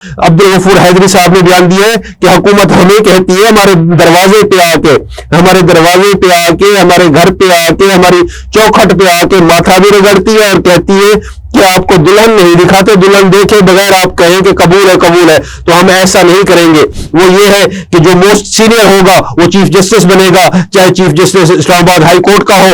عبد الغفور حیدری صاحب نے بیان دیا ہے کہ حکومت ہمیں کہتی ہے ہمارے دروازے پہ آ کے ہمارے گھر پہ آ کے ہماری چوکھٹ پہ آ کے ماتھا بھی رگڑتی ہے اور کہتی ہے کہ آپ کو دلہن نہیں دکھاتے، دلہن دیکھے بغیر آپ کہیں کہ قبول ہے، تو ہم ایسا نہیں کریں گے۔ وہ یہ ہے کہ جو موسٹ سینئر ہوگا وہ چیف جسٹس بنے گا، چاہے چیف جسٹس اسلام آباد ہائی کورٹ کا ہو،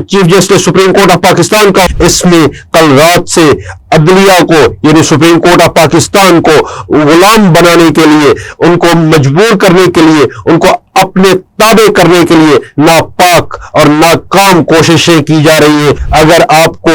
chief justice supreme court of Pakistan کا۔ اس میں کل رات سے عدلیہ کو یعنی سپریم کورٹ آف پاکستان کو غلام بنانے کے لیے، ان کو مجبور کرنے کے لیے، ان کو اپنے تابع کرنے کے لیے ناپاک اور ناکام کوششیں کی جا رہی ہیں۔ اگر آپ کو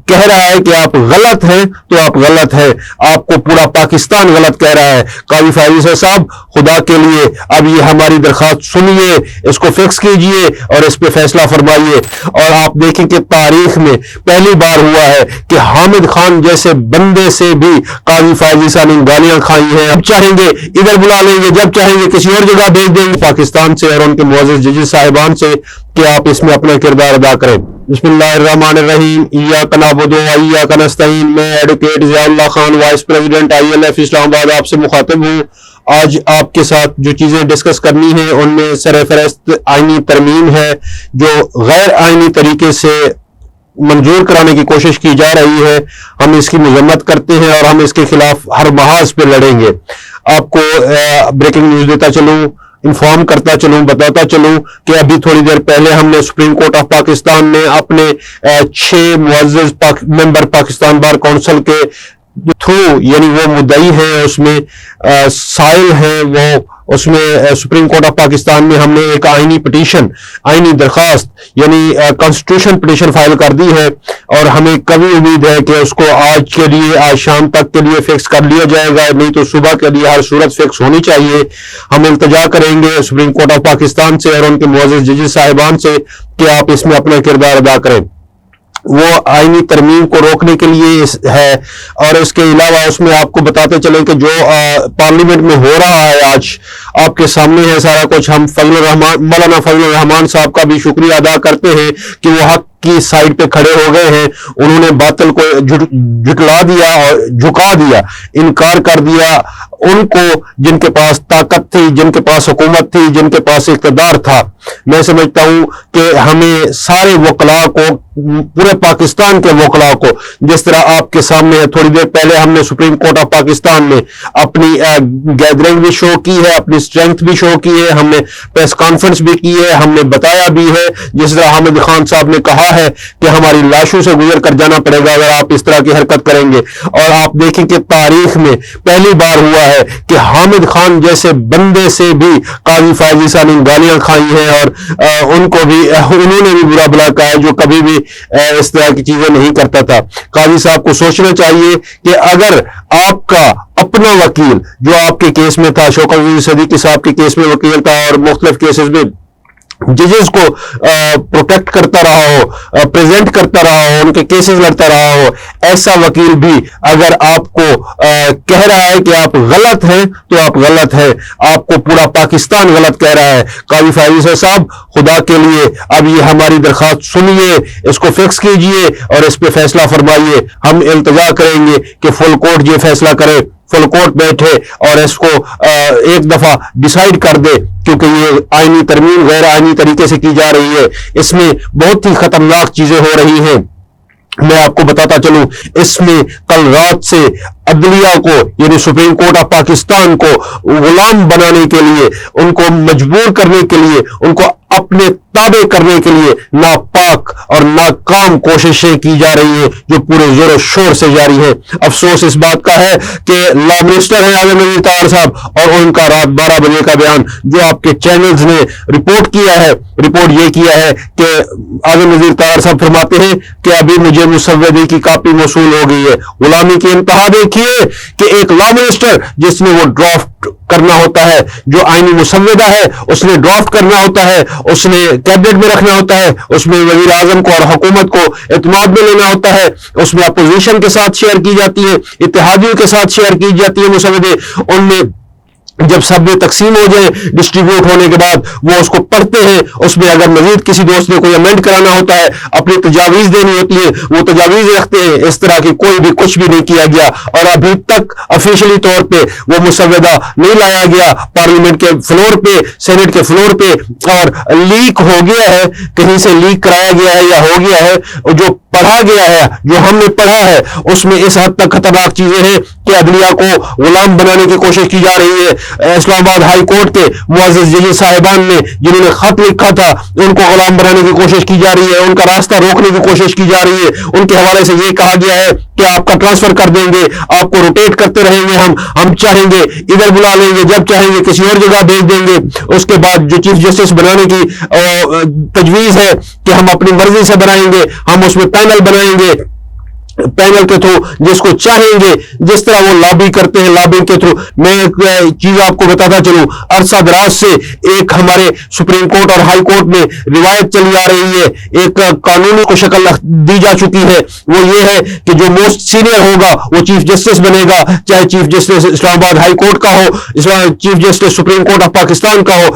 کہہ رہا ہے کہ آپ غلط ہیں تو آپ غلط ہیں، آپ کو پورا پاکستان غلط کہہ رہا ہے۔ قاضی فائز صاحب خدا کے لیے اب یہ ہماری درخواست سنیے، اس کو فکس کیجئے اور اس پہ فیصلہ فرمائیے۔ اور آپ دیکھیں کہ تاریخ میں پہلی بار ہوا ہے کہ حامد خان جیسے بندے سے بھی قاضی فائز صاحب نے گالیاں کھائی ہیں۔ اب چاہیں گے ادھر بلا لیں گے، جب چاہیں گے کسی اور جگہ بھیج دیں گے پاکستان سے اور ان کے معزز ججز صاحبان سے کہ آپ اس میں اپنا کردار ادا کریں۔ بسم اللہ الرحمن الرحیم۔ ایاک نعبد و ایاک نستعین۔ میں ایڈوکیٹ ضیاء اللہ خان، وائس پریزیڈنٹ ILF اسلام آباد آپ سے مخاطب ہوں۔ آج آپ کے ساتھ جو چیزیں ڈسکس کرنی ہیں ان میں سرفہرست آئینی ترمیم ہے جو غیر آئینی طریقے سے منظور کرانے کی کوشش کی جا رہی ہے۔ ہم اس کی مذمت کرتے ہیں اور ہم اس کے خلاف ہر محاذ پہ لڑیں گے۔ آپ کو بریکنگ نیوز دیتا چلوں، انفارم کرتا چلوں، بتاتا چلوں کہ ابھی تھوڑی دیر پہلے ہم نے سپریم کورٹ آف پاکستان میں اپنے 6 معزز ممبر پاکستان بار کونسل کے تھرو، یعنی وہ مدعی ہیں اس میں، سائل ہیں وہ، اس میں سپریم کورٹ آف پاکستان میں ہم نے ایک آئینی درخواست یعنی کانسٹیٹیوشن پٹیشن فائل کر دی ہے اور ہمیں کبھی امید ہے کہ اس کو آج شام تک کے لیے فکس کر لیا جائے گا، نہیں تو صبح کے لیے ہر صورت فکس ہونی چاہیے۔ ہم التجا کریں گے سپریم کورٹ آف پاکستان سے اور ان کے معزز ججز صاحبان سے کہ آپ اس میں اپنا کردار ادا کریں۔ وہ آئینی ترمیم کو روکنے کے لیے ہے اور اس کے علاوہ اس میں آپ کو بتاتے چلیں کہ جو پارلیمنٹ میں ہو رہا ہے آج آپ کے سامنے ہے سارا کچھ۔ ہم مولانا فضل الرحمان صاحب کا بھی شکریہ ادا کرتے ہیں کہ وہ حق کی سائڈ پہ کھڑے ہو گئے ہیں، انہوں نے باطل کو جھٹلا دیا اور جھکا دیا، انکار کر دیا ان کو جن کے پاس طاقت تھی، جن کے پاس حکومت تھی، جن کے پاس اقتدار تھا۔ میں سمجھتا ہوں کہ ہمیں سارے وکلاء کو، پورے پاکستان کے وکلاء کو، جس طرح آپ کے سامنے ہے، تھوڑی دیر پہلے ہم نے سپریم کورٹ آف پاکستان میں اپنی گیدرنگ بھی شو کی ہے، اپنی اسٹرینتھ بھی شو کی ہے، ہم نے پریس کانفرنس بھی کی ہے، ہم نے بتایا بھی ہے، جس طرح حامد خان صاحب نے کہا ہے کہ ہماری لاشوں سے گزر کر جانا پڑے گا اگر آپ اس طرح کی حرکت کریں گے۔ اور آپ دیکھیں کہ تاریخ میں پہلی بار ہوا ہے کہ حامد خان جیسے بندے سے بھی قاضی فائز صاحب نے گالیاں کھائی ہیں اور ان کو بھی انہوں نے بھی برا بلا کہا ہے جو کبھی بھی اس طرح کی چیزیں نہیں کرتا تھا۔ قاضی صاحب کو سوچنا چاہیے کہ اگر آپ کا اپنا وکیل جو آپ کے کیس میں تھا، شوکت عزیز صدیقی صاحب کے کیس میں وکیل تھا اور مختلف کیسز میں ججز کو پروٹیکٹ کرتا رہا ہو، پریزنٹ کرتا رہا ہو، ان کے کیسز لڑتا رہا ہو، ایسا وکیل بھی اگر آپ کو کہہ رہا ہے کہ آپ غلط ہیں تو آپ غلط ہیں، آپ کو پورا پاکستان غلط کہہ رہا ہے۔ قاضی فائز صاحب خدا کے لیے اب یہ ہماری درخواست سنیے، اس کو فکس کیجئے اور اس پہ فیصلہ فرمائیے۔ ہم التجا کریں گے کہ فل کورٹ یہ فیصلہ کرے، فل کورٹ بیٹھے اور اس کو ایک دفعہ ڈیسائیڈ کر دے، کیونکہ یہ آئینی ترمیم غیر آئینی طریقے سے کی جا رہی ہے، اس میں بہت ہی خطرناک چیزیں ہو رہی ہیں۔ میں آپ کو بتاتا چلوں، اس میں کل رات سے عدلیہ کو یعنی سپریم کورٹ آف پاکستان کو غلام بنانے کے لیے، ان کو مجبور کرنے کے لیے، ان کو اپنے تابع کرنے کے لیے ناپاک اور ناکام کوششیں کی جا رہی ہیں جو پورے زور و شور سے جاری ہے۔ افسوس اس بات کا ہے کہ لا منسٹر ہیں عالم نذیر طاہر صاحب اور ان کا رات 12 بجے کا بیان جو آپ کے چینلز نے رپورٹ کیا ہے، رپورٹ یہ کیا ہے کہ عالم نذیر طاہر صاحب فرماتے ہیں کہ ابھی مجھے مسودے کی کاپی موصول ہو گئی ہے۔ غلامی کی انتہا دیکھیے کہ ایک لا منسٹر جس نے وہ ڈرافٹ کرنا ہوتا ہے، جو آئینی مسودہ ہے اس نے ڈرافٹ کرنا ہوتا ہے، اس نے کیبنٹ میں رکھنا ہوتا ہے، اس میں وزیر اعظم کو اور حکومت کو اعتماد میں لینا ہوتا ہے، اس میں اپوزیشن کے ساتھ شیئر کی جاتی ہے، اتحادیوں کے ساتھ شیئر کی جاتی ہے مسودے، ان میں जब सब में तकसीम हो जाए, डिस्ट्रीब्यूट होने के बाद वो उसको पढ़ते हैं, उसमें अगर मजीद किसी दोस्त ने कोई अमेंड कराना होता है, अपनी तजावीज़ देनी होती है, वो तजावीज़ रखते हैं। इस तरह की कोई भी कुछ भी नहीं किया गया और अभी तक ऑफिशियली तौर पे वो मुसव्वदा नहीं लाया गया पार्लियामेंट के फ्लोर पे, सेनेट के फ्लोर पे, और लीक हो गया है, कहीं से लीक कराया गया है या हो गया है। जो पढ़ा गया है, जो हमने पढ़ा है, उसमें इस हद तक खतरनाक चीजें हैं कि अदलिया को गुलाम बनाने की कोशिश की जा रही है। इस्लामाबाद हाई कोर्ट के मुअज़्ज़ज़ जज साहिबान ने जिन्होंने खत लिखा था, उनको गुलाम बनाने की कोशिश की जा रही है, उनका रास्ता रोकने की कोशिश की जा रही है। उनके हवाले से ये कहा गया है कि आपका ट्रांसफर कर देंगे, आपको रोटेट करते रहेंगे, हम चाहेंगे इधर बुला लेंगे, जब चाहेंगे किसी और जगह भेज देंगे। उसके बाद जो चीफ जस्टिस बनाने की तजवीज़ है कि हम अपनी मर्जी से बनाएंगे, हम उसमें पैनल बनाएंगे, पैनल के थ्रू जिसको चाहेंगे, जिस तरह वो लॉबी करते हैं लॉबिंग के थ्रू। मैं एक चीज आपको बताता चलूं, अरसा दराज से एक हमारे सुप्रीम कोर्ट और हाई कोर्ट में रिवायत चली आ रही है, एक कानूनी को शक्ल दी जा चुकी है। वो ये है कि जो मोस्ट सीनियर होगा वो चीफ जस्टिस बनेगा, चाहे chief justice Islamabad high court का हो, chief justice supreme court of Pakistan का हो।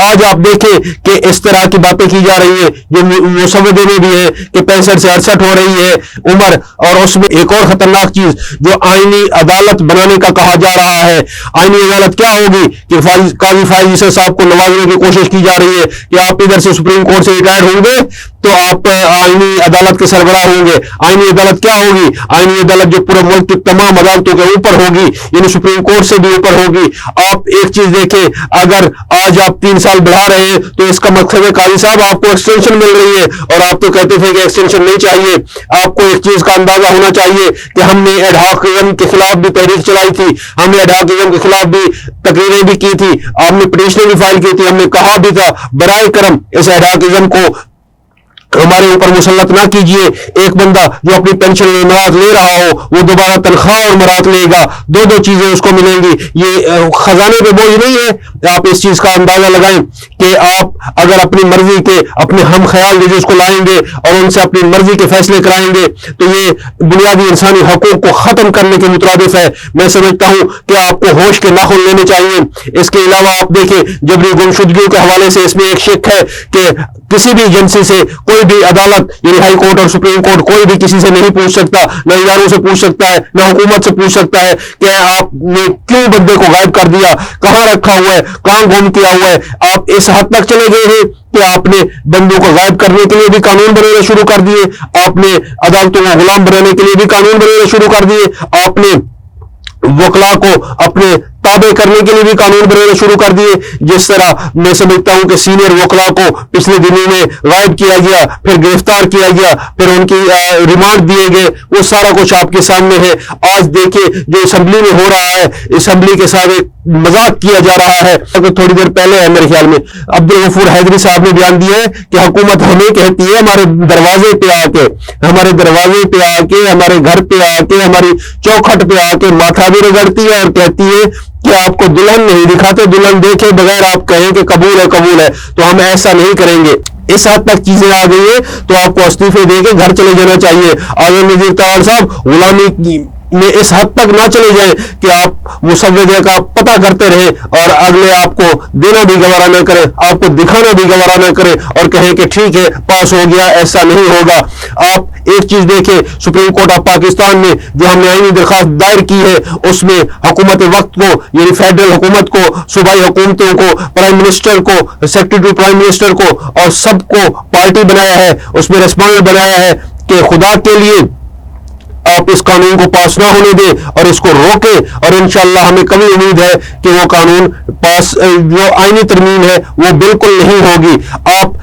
आज आप देखें कि इस तरह की बातें की जा रही है, जो मुसव्वदे में भी है कि 65 से 68 हो रही है उम्र। और उसमें एक और खतरनाक चीज जो आईनी अदालत बनाने का कहा जा रहा है। आईनी अदालत क्या होगी कि काजी फाइज ईसा साहब को नवाजने की कोशिश की जा रही है कि आप इधर से सुप्रीम कोर्ट से रिटायर्ड होंगे तो आप आईनी अदालत के सरबराह होंगे। आईनी अदालत क्या होगी? आईनी अदालत जो पूरे मुल्क की तमाम अदालतों के ऊपर होगी, यानी सुप्रीम कोर्ट से भी ऊपर होगी। आप एक चीज देखें, अगर आज आप 3 साल बढ़ा रहे हैं तो इसका मतलब है काजी साहब आपको एक्सटेंशन मिल रही है, और आप तो कहते थे कि एक्सटेंशन नहीं चाहिए। आपको एक चीज का अंदाजा होना चाहिए कि हमने एडहॉकिज्म के खिलाफ भी तहरीक चलाई थी, हमने एडहॉकिज्म के खिलाफ भी तकरीरें भी की थी, हमने पिटीशन भी फाइल की थी, हमने कहा भी था बराए करम इस एडहॉकिज्म को हमारे ऊपर मुसल्लत ना कीजिए। एक बंदा जो अपनी पेंशन मरात ले रहा हो वो दोबारा तनख्वाह और मरात लेगा, दो चीजें उसको मिलेंगी। ये खजाने पे बोझ नहीं है। आप इस चीज का अंदाजा लगाएं कि आप अगर अपनी मर्जी के अपने हम ख्याल जजेस को लाएंगे और उनसे अपनी मर्जी के फैसले कराएंगे तो ये बुनियादी इंसानी हकूक को खत्म करने के मुताबिक है। मैं समझता हूं कि आपको होश के नाखुन लेने चाहिए। इसके अलावा आप देखें जबरी गुमशुदगियों के हवाले से इसमें एक शिक है कि किसी भी एजेंसी से कोई भी अदालत यानी हाई कोर्ट और सुप्रीम कोर्ट कोई भी किसी से नहीं पूछ सकता, न इदारों से पूछ सकता है, न हुकूमत से पूछ सकता है कि आपने क्यों बंदे को गायब कर दिया, कहां रखा हुआ है, कहां गुम किया हुआ है। आप इस हद तक चले गए हैं कि आपने बंदों को गायब करने के लिए भी कानून बनाना शुरू कर दिए, आपने अदालतों को गुलाम बनाने के लिए भी कानून बनाना शुरू कर दिए, आपने वकला को अपने ताबे करने के लिए भी कानून बनाना शुरू कर दिए। जिस तरह मैं समझता हूं कि सीनियर वकला को पिछले दिनों में गायब किया गया, फिर गिरफ्तार किया गया, फिर उनकी रिमांड दिए गए, वो सारा कुछ आपके सामने है। आज देखिए जो असेंबली में हो रहा है, असेंबली के साथ एक मजाक किया जा रहा है। तो थोड़ी देर पहले है मेरे ख्याल में अब्दुल गफूर हैदरी साहब ने बयान दिया है कि हुकूमत हमें कहती है हमारे दरवाजे पे आके, हमारे दरवाजे पे आके, हमारे घर पे आके, हमारी चौखट पे आके माथा भी रगड़ती है और कहती है कि आपको दुल्हन नहीं दिखाते, दुल्हन देखे बगैर आप कहें कि कबूल है, तो हम ऐसा नहीं करेंगे। इस हद तक चीजें आ गई है तो आपको इस्तीफे देके घर चले जाना चाहिए। आजम नजीर तवाल साहब गुलामी में इस हद तक ना चले जाएं कि आप मुसव्वदे का पता करते रहे और अगले आपको देना भी गवारा न करे, आपको दिखाना भी गवारा न करे और कहें कि ठीक है पास हो गया। ऐसा नहीं होगा। आप एक चीज देखें, सुप्रीम कोर्ट ऑफ पाकिस्तान में जो हमने आईनी दरखास्त दायर की है उसमें हुकूमत वक्त को यानी फेडरल हुकूमत को, सूबाई हुकूमतों को, प्राइम मिनिस्टर को, सेक्रेटरी प्राइम मिनिस्टर को और सबको पार्टी बनाया है, उसमें रेस्पोंडेंट बनाया है कि खुदा के लिए आप इस कानून को पास ना होने दें और इसको रोकें। और इंशाअल्लाह हमें कभी उम्मीद है कि वो कानून पास, जो आईनी तरमीम है वो बिल्कुल नहीं होगी। आप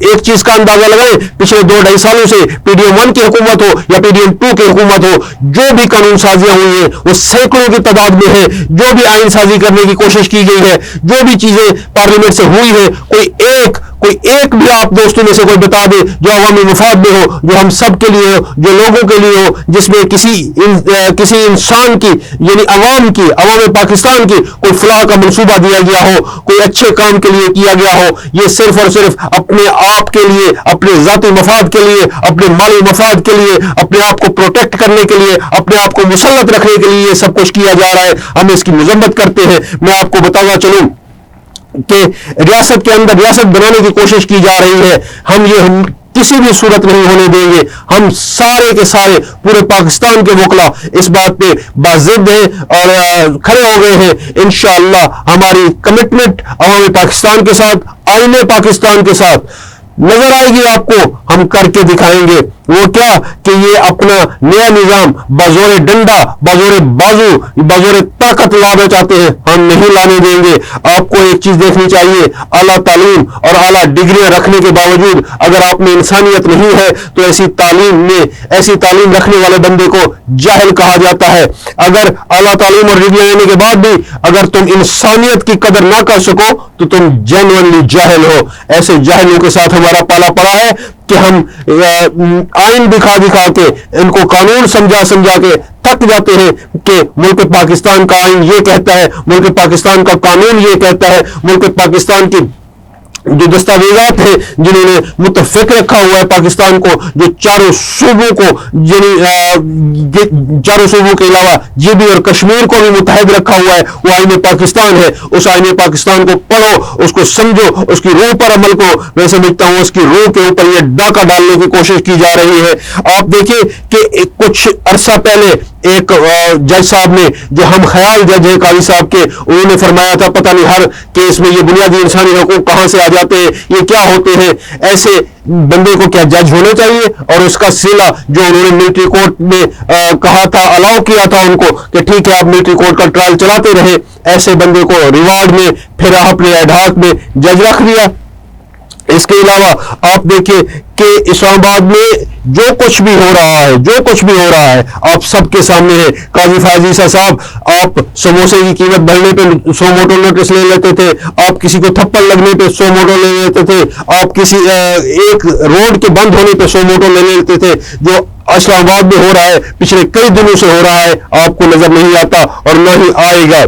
एक चीज का अंदाजा लगाएं, पिछले 2-2.5 सालों से PDM 1 की हुकूमत हो या PDM 2 की हुकूमत हो, जो भी कानून साजियां हुई है वो सैकड़ों की तादाद में है। जो भी आईन साजी करने की कोशिश की गई है, जो भी चीजें पार्लियामेंट से हुई है, कोई एक भी आप दोस्तों में से कोई बता दे जो अवामी मफाद में हो, जो हम सब के लिए हो, जो लोगों के लिए हो, जिसमें किसी इंसान की यानी अवाम पाकिस्तान की कोई फलाह का मंसूबा दिया गया हो, कोई अच्छे काम के लिए किया गया हो। ये सिर्फ और सिर्फ अपने आप के लिए, अपने ज़ाती मफाद के लिए, अपने माली मफाद के लिए, अपने आप को प्रोटेक्ट करने के लिए, अपने आप को मुसल्लत रखने के लिए ये सब कुछ किया जा रहा है। हम इसकी मजम्मत करते हैं। मैं आपको बताना चलूं कि रियासत के अंदर रियासत बनाने की कोशिश की जा रही है। हम किसी भी सूरत नहीं होने देंगे। हम सारे के सारे पूरे पाकिस्तान के वकला इस बात पे बाज़िद हैं और खड़े हो गए हैं। इंशाअल्लाह हमारी कमिटमेंट अवामी पाकिस्तान के साथ, आईने पाकिस्तान के साथ नजर आएगी आपको। हम करके दिखाएंगे। वो क्या कि ये अपना नया निजाम बाजोर डंडा, बाजोर बाजू, बाजोर ताकत लाना चाहते हैं। हम नहीं लाने देंगे। आपको एक चीज देखनी चाहिए, आला तालीम और आला डिग्रियां रखने के बावजूद अगर आप में इंसानियत नहीं है तो ऐसी तालीम रखने वाले बंदे को जाहिल कहा जाता है। अगर आला तालीम और डिग्रियां लेने के बाद भी अगर तुम इंसानियत की कदर ना कर सको तो तुम जेन्युइनली जाहिल हो। ऐसे जाहिलों के साथ हमारा पाला पड़ा है कि हम आइन दिखा के इनको कानून समझा के थक जाते हैं कि मुल्क पाकिस्तान का आइन ये कहता है, मुल्क पाकिस्तान का कानून ये कहता है, मुल्क पाकिस्तान की जो दस्तावेजात है जिन्होंने मुतफिक रखा हुआ है पाकिस्तान को, जो चारों सूबों के अलावा जीबी और कश्मीर को भी मुतहद रखा हुआ है, वो आईने पाकिस्तान है। उस आईने पाकिस्तान को पढ़ो, उसको समझो, उसकी रूह पर अमल करो। मैं समझता हूं उसकी रूह के ऊपर यह डाका डालने की कोशिश की जा रही है। आप देखिए कि कुछ अरसा पहले एक जज साहब ने, जो हम ख्याल जज है काजी साहब के, उन्होंने फरमाया था पता नहीं हर केस में ये बुनियादी इंसानी हकूक कहां से आ जाते हैं, ये क्या होते हैं। ऐसे बंदे को क्या जज होना चाहिए? और उसका सिला जो उन्होंने मिलिट्री कोर्ट में कहा था, अलाउ किया था उनको कि ठीक है आप मिलिट्री कोर्ट का ट्रायल चलाते रहे, ऐसे बंदे को रिवार्ड में फिर आपने एडहॉक में जज रख दिया। इसके अलावा आप देखिए कि इस्लामाबाद में जो कुछ भी हो रहा है आप सबके सामने है। काजी फायजीसा साहब, आप समोसे की कीमत बढ़ने पे 100 मोटो नोटिस ले लेते थे, आप किसी को थप्पड़ लगने पे 100 मोटो ले लेते थे, आप किसी एक रोड के बंद होने पे 100 मोटो ले लेते थे। जो इस्लामाबाद में हो रहा है पिछले कई दिनों से हो रहा है, आपको नजर नहीं आता और न ही आएगा।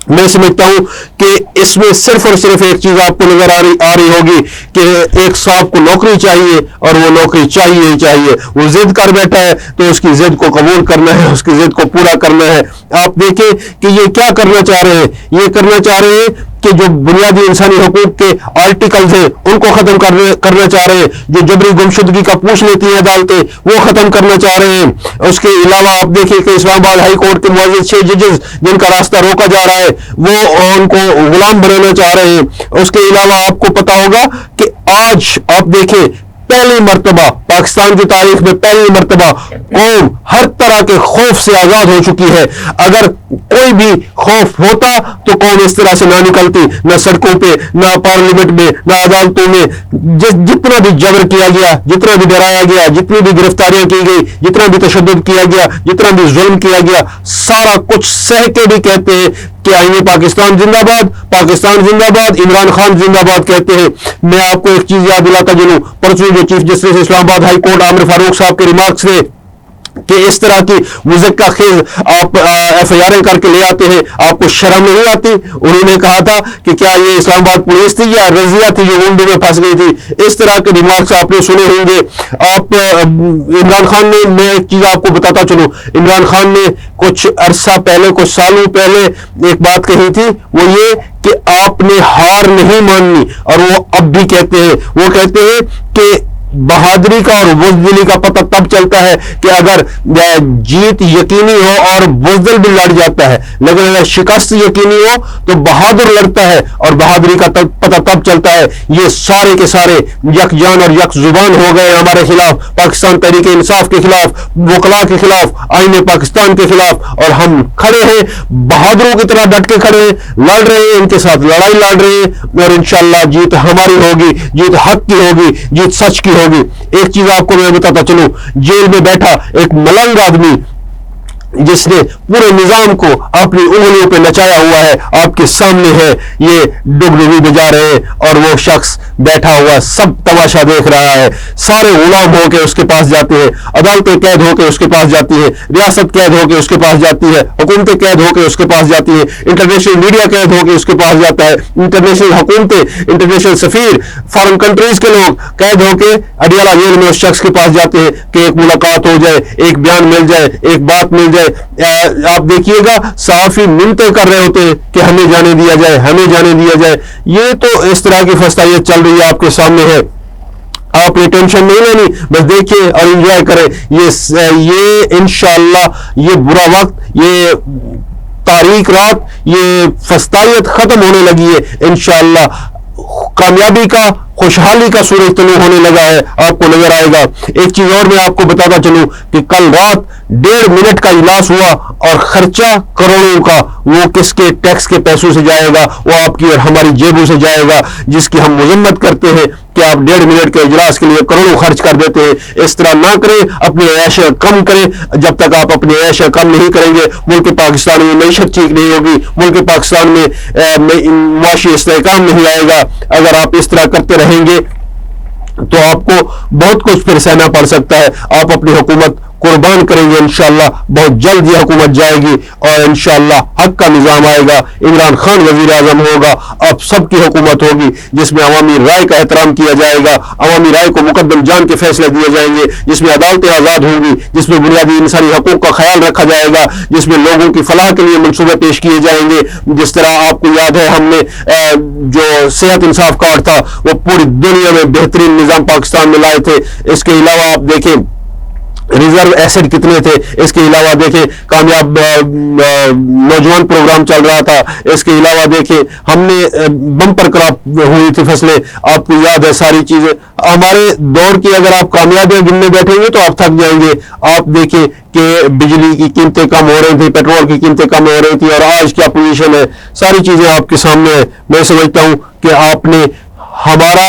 मैं समझता हूं कि इसमें सिर्फ और सिर्फ एक चीज आपको नजर आ रही होगी कि एक साहब को नौकरी चाहिए और वो नौकरी चाहिए ही चाहिए। वो जिद कर बैठा है तो उसकी जिद को कबूल करना है, उसकी जिद को पूरा करना है। आप देखें कि ये क्या करना चाह रहे हैं। ये करना चाह रहे हैं कि जो बुनियादी इंसानी हकूक के आर्टिकल्स हैं उनको खत्म करना चाह रहे हैं। जो जबरी गुमशुदगी का पूछ लेती हैं अदालतें, वो खत्म करना चाह रहे हैं। उसके अलावा आप देखिए कि इस्लामाबाद हाई कोर्ट के मुअज़्ज़िज़ 6 जजेस जिनका रास्ता रोका जा रहा है, वो उनको गुलाम बनाना चाह रहे हैं। उसके अलावा आपको पता होगा कि आज आप देखें पहली मर्तबा पाकिस्तान की तारीख में पहली मर्तबा कौम हर तरह के खौफ से आजाद हो चुकी है। अगर कोई भी खौफ होता तो कौम इस तरह से ना निकलती, ना सड़कों पे, ना पार्लियामेंट में, ना अदालतों में। जितना भी जबर किया गया, जितना भी डराया गया, जितनी भी गिरफ्तारियां की गई, जितना भी तशद्दुद किया गया, जितना भी जुल्म किया गया, सारा कुछ सह के भी कहते हैं कि आईने पाकिस्तान जिंदाबाद, पाकिस्तान जिंदाबाद, इमरान खान जिंदाबाद कहते हैं। मैं आपको एक चीज याद दिलाता चलूं, परसों जो chief justice Islamabad high court Aamir Farooq साहब के रिमार्क्स थे कि इस तरह की मुज़क्का खेज आप FIR करके ले आते हैं, आपको शर्म नहीं आती। उन्होंने कहा था कि क्या ये इस्लामाबाद पुलिस थी या रजिया थी जो उंडे में फंस गई थी। इस तरह के रिमार्क्स आपने सुने होंगे। आप इमरान खान ने, मैं एक चीज आपको बताता चलूं, इमरान खान ने कुछ अरसा पहले, कुछ सालों पहले एक बात कही थी, वो ये कि आपने हार नहीं माननी। और वो अब भी कहते हैं, वो कहते हैं कि बहादुरी का और बुज़दिली का पता तब चलता है कि अगर जीत यकीनी हो और बुज़दिल भी लड़ जाता है, लेकिन अगर शिकस्त यकीनी हो तो बहादुर लड़ता है और बहादुरी का पता तब चलता है। ये सारे के सारे यकजान और यक जुबान हो गए हमारे खिलाफ, पाकिस्तान तहरीक इंसाफ के खिलाफ, वकला के खिलाफ, आईने पाकिस्तान के खिलाफ। और हम खड़े हैं, बहादुरों की तरह डट के खड़े हैं, लड़ रहे हैं, इनके साथ लड़ाई लड़ रहे हैं और इंशाअल्लाह जीत हमारी होगी, जीत हक की होगी, जीत सच की होगी। एक चीज आपको मैं बताता चलूं, जेल में बैठा एक मलंग आदमी जिसने पूरे निजाम को अपनी उंगलियों पे नचाया हुआ है, आपके सामने है, ये डुगडुगी बजा रहे हैं और वो शख्स بیٹھا ہوا سب تماشا دیکھ رہا ہے. سارے غلام ہو کے اس کے پاس جاتے ہیں, عدالتیں قید ہو کے اس کے پاس جاتی ہے, ریاست قید ہو کے اس کے پاس جاتی ہے, حکومتیں قید ہو کے اس کے پاس جاتی ہے, انٹرنیشنل میڈیا قید ہو کے اس کے پاس جاتا ہے, انٹرنیشنل حکومتیں, انٹرنیشنل سفیر, فارن کنٹریز کے لوگ قید ہو کے اڈیالہ جیل میں اس شخص کے پاس جاتے ہیں کہ ایک ملاقات ہو جائے, ایک بیان مل جائے, ایک بات مل جائے. آپ دیکھیے گا صحافی منتیں کر رہے ہوتے ہیں کہ ہمیں جانے دیا جائے, ہمیں جانے دیا جائے. یہ تو اس طرح کی فسطائیت چل رہی ہے, آپ کے سامنے ہے. آپ نے ٹینشن نہیں لینی, بس دیکھیے اور انجوائے کریں. یہ انشاءاللہ یہ برا وقت, یہ تاریک رات, یہ فسطائیت ختم ہونے لگی ہے. انشاءاللہ کامیابی کا, خوشحالی کا سورج طلوع ہونے لگا ہے, آپ کو نظر آئے گا. ایک چیز اور میں آپ کو بتاتا چلوں کہ کل رات 1.5 منٹ کا اجلاس ہوا اور خرچہ کروڑوں کا, وہ کس کے ٹیکس کے پیسوں سے جائے گا, وہ آپ کی اور ہماری جیبوں سے جائے گا, جس کی ہم مذمت کرتے ہیں کہ آپ 1.5 منٹ کے اجلاس کے لیے کروڑوں خرچ کر دیتے ہیں. اس طرح نہ کریں, اپنے عیش کم کریں. جب تک آپ اپنے عیش کم نہیں کریں گے, ملک پاکستان میں معیشت ٹھیک نہیں ہوگی, ملک پاکستان میں معاشی استحکام نہیں آئے گا. اگر آپ اس طرح کرتے رہیں گے تو آپ کو بہت کچھ پھر سہنا پڑ سکتا ہے. آپ اپنی حکومت قربان کریں گے انشاءاللہ, بہت جلد یہ حکومت جائے گی اور انشاءاللہ حق کا نظام آئے گا. عمران خان وزیر اعظم ہوگا, اب سب کی حکومت ہوگی جس میں عوامی رائے کا احترام کیا جائے گا, عوامی رائے کو مقدم جان کے فیصلے دیے جائیں گے, جس میں عدالتیں آزاد ہوں گی, جس میں بنیادی انسانی حقوق کا خیال رکھا جائے گا, جس میں لوگوں کی فلاح کے لیے منصوبے پیش کیے جائیں گے. جس طرح آپ کو یاد ہے ہم نے جو صحت انصاف کارڈ تھا وہ پوری دنیا میں بہترین نظام پاکستان میں لائے تھے. اس کے علاوہ آپ دیکھیں ریزرو ایسڈ کتنے تھے, اس کے علاوہ دیکھیں کامیاب نوجوان پروگرام چل رہا تھا, اس کے علاوہ دیکھیں ہم نے بمپر کراپ ہوئی تھی فصلیں, آپ کو یاد ہے ساری چیزیں. ہمارے دور کی اگر آپ کامیابیاں گننے بیٹھیں گے تو آپ تھک جائیں گے. آپ دیکھیں کہ بجلی کی قیمتیں کم ہو رہی تھی, پیٹرول کی قیمتیں کم ہو رہی تھی, اور آج کیا پوزیشن ہے, ساری چیزیں آپ کے سامنے ہے. میں سمجھتا ہوں کہ آپ نے ہمارا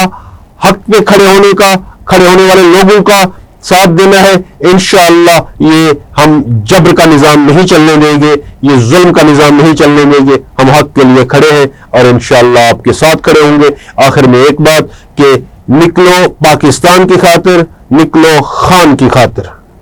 حق پہ کھڑے ہونے والے لوگوں کا ساتھ دینا ہے. انشاءاللہ یہ ہم جبر کا نظام نہیں چلنے دیں گے, یہ ظلم کا نظام نہیں چلنے دیں گے. ہم حق کے لیے کھڑے ہیں اور انشاءاللہ آپ کے ساتھ کھڑے ہوں گے. آخر میں ایک بات کہ نکلو پاکستان کی خاطر, نکلو خان کی خاطر.